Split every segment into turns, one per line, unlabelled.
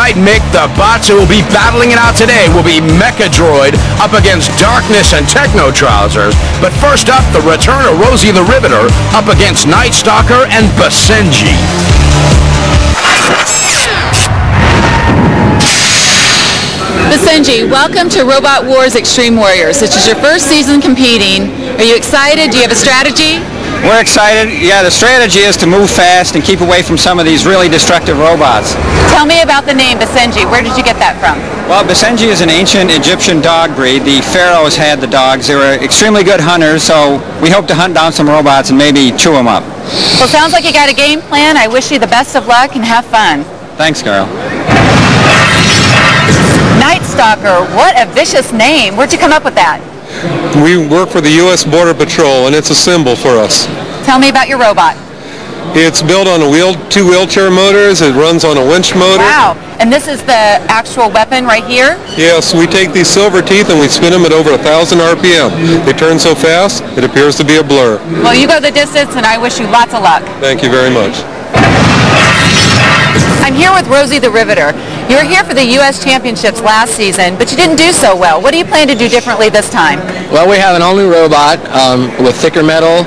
right, Mick. The bots who will be battling it out today will be Mechadroid up against Darkness and Techno Trousers. But first up, the return of Rosie the Riveter up against Night Stalker and Basenji.
Basenji, welcome to Robot Wars Extreme Warriors. This is your first season competing. Are you excited? Do you have a strategy?
We're excited. Yeah, the strategy is to move fast and keep away from some of these really destructive robots.
Tell me about the name Basenji. Where did you get that from?
Well, Basenji is an ancient Egyptian dog breed. The pharaohs had the dogs. They were extremely good hunters, so we hope to hunt down some robots and maybe chew them up.
Well, sounds like you got a game plan. I wish you the best of luck and have fun.
Thanks, Carl.
Night Stalker, what a vicious name. Where'd you come up with that?
We work for the U.S. Border Patrol, and it's a symbol for us.
Tell me about your robot.
It's built on two wheelchair motors. It runs on a winch motor.
Wow. And this is the actual weapon right here?
Yes, we take these silver teeth and we spin them at over 1,000 RPM. They turn so fast, it appears to be a blur.
Well, you go the distance, and I wish you lots of luck.
Thank you very much.
I'm here with Rosie the Riveter. You were here for the U.S. Championships last season, but you didn't do so well. What do you plan to do differently this time?
Well, we have an all-new robot with thicker metal.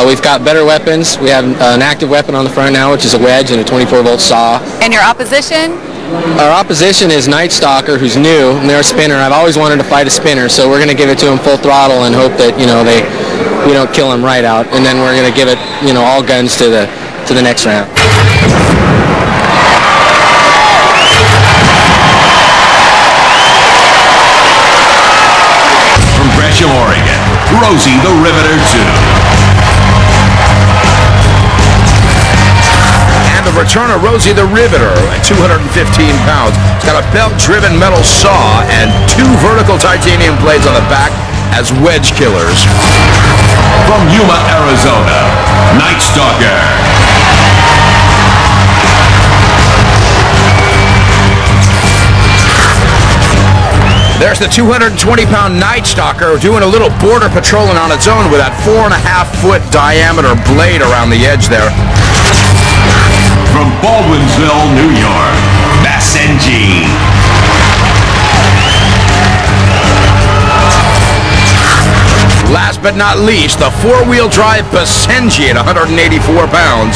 We've got better weapons. We have an active weapon on the front now, which is a wedge and a 24-volt saw.
And your opposition?
Our opposition is Night Stalker, who's new, and they're a spinner. I've always wanted to fight a spinner, so we're going to give it to him full throttle and hope that, we don't kill him right out. And then we're going to give it, all guns to the next round.
Oregon, Rosie the Riveter 2.
And the return of Rosie the Riveter at 215 pounds. It's got a belt-driven metal saw and 2 vertical titanium blades on the back as wedge killers.
From Yuma, Arizona, Night Stalker.
There's the 220-pound Night Stalker doing a little border patrolling on its own with that 4.5-foot diameter blade around the edge there.
From Baldwinsville, New York, Basenji.
Last but not least, the 4-wheel drive Basenji at 184 pounds.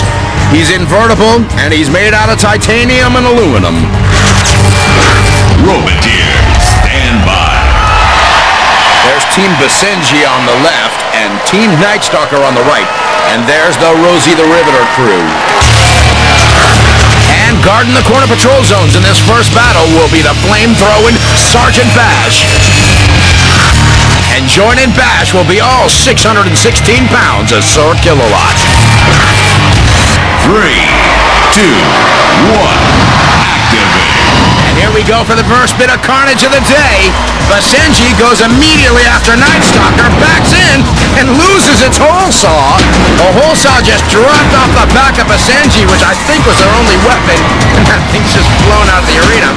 He's invertible, and he's made out of titanium and aluminum.
Roboteer, stand by.
There's Team Basenji on the left and Team Night Stalker on the right. And there's the Rosie the Riveter crew. And guarding the corner patrol zones in this first battle will be the flame-throwing Sergeant Bash. And joining Bash will be all 616 pounds of Sir Kilowat.
3, 2, 1, activate.
And here we go for the first bit of carnage of the day. Basenji goes immediately after Night Stalker, backs in, and loses its hole saw. The hole saw just dropped off the back of Basenji, which I think was their only weapon, and that thing's just blown out of the arena.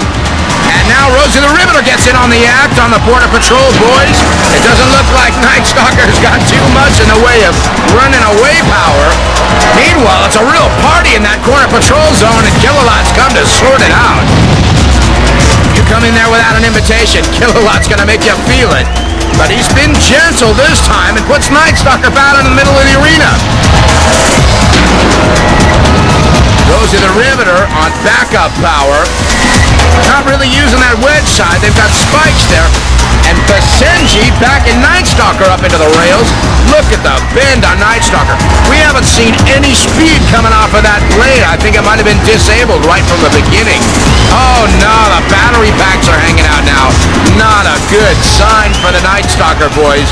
And now Rosie the Riveter gets in on the act on the Border Patrol, boys. It doesn't look like Night Stalker's got too much in the way of running away power. Meanwhile, it's a real party in that corner patrol zone, and Kilowat's come to sort it out. You come in there without an invitation, Kilowat's gonna make you feel it. But he's been gentle this time and puts Night Stalker out in the middle of the arena. Rosie the Riveter on backup power. Not really using that wedge side. They've got spikes there. And Basenji backing Night Stalker up into the rails. Look at the bend on Night Stalker. We haven't seen any speed coming off of that blade. I think it might have been disabled right from the beginning. Oh no, the battery packs are hanging out now. Not a good sign for the Night Stalker, boys.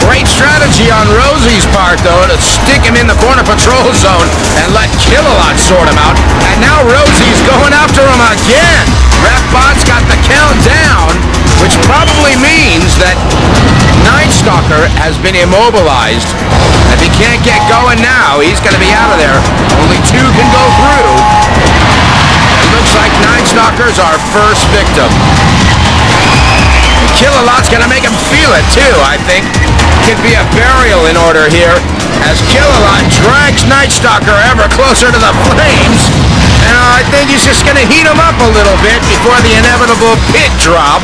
Great strategy on Rosie's part, though, to stick him in the corner patrol zone and let Kilowat sort him out. And now Rosie's going after him again. Rapbot's got the count down, which probably means that Night Stalker has been immobilized. If he can't get going now, he's going to be out of there. Only 2 can go through. It looks like Night Stalker's our first victim. Kilowat's going to make him feel it, too, I think. Could be a burial in order here as Kilowat drags Night Stalker ever closer to the flames. And I think he's just going to heat him up a little bit before the inevitable pit drop,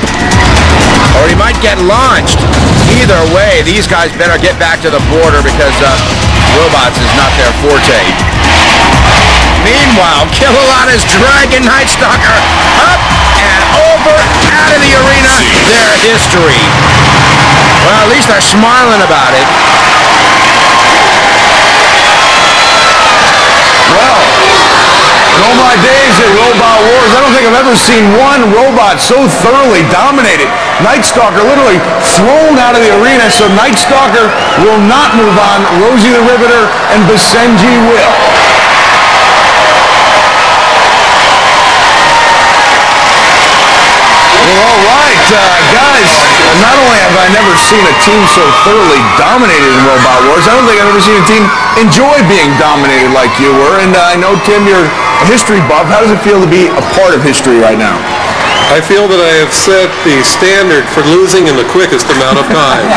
or he might get launched. Either way, these guys better get back to the border because robots is not their forte. Meanwhile, Kill-A-Lot is dragging Night Stalker up and over out of the arena. Their history. Well, at least they're smiling about it.
Well, in all my days at Robot Wars, I don't think I've ever seen one robot so thoroughly dominated. Night Stalker literally thrown out of the arena, so Night Stalker will not move on. Rosie the Riveter and Basenji will. Well, all right, guys, not only have I never seen a team so thoroughly dominated in Robot Wars, I don't think I've ever seen a team enjoy being dominated like you were. And I know, Tim, you're a history buff. How does it feel to be a part of history right now?
I feel that I have set the standard for losing in the quickest amount of time.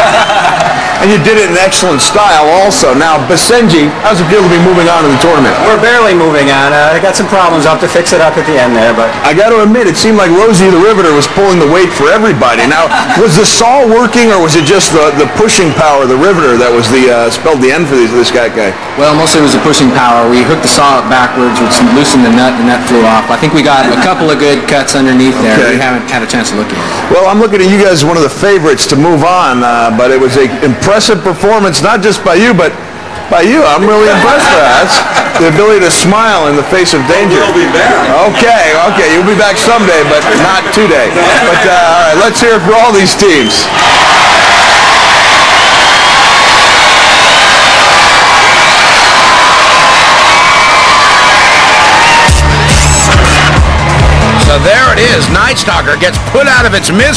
And you did it in excellent style also. Now, Basenji, how does it feel to be moving on in the tournament?
We're barely moving on. I got some problems. I'll have to fix it up at the end there, but
I got to admit, it seemed like Rosie the Riveter was pulling the weight for everybody. Now, was the saw working, or was it just the pushing power, the Riveter, that was the spelled the end for this guy?
Well, mostly it was the pushing power. We hooked the saw up backwards, which loosened the nut flew off. I think we got a couple of good cuts underneath there.
Okay.
We haven't had a chance to look at it.
Well, I'm looking at you guys as one of the favorites to move on, but it was an impressive performance, not just by you, but by you. I'm really impressed with that. That's the ability to smile in the face of danger.
We'll be back.
Okay, you'll be back someday, but not today. But all right, let's hear it for all these teams.
So there it is. Night Stalker gets put out of its misery.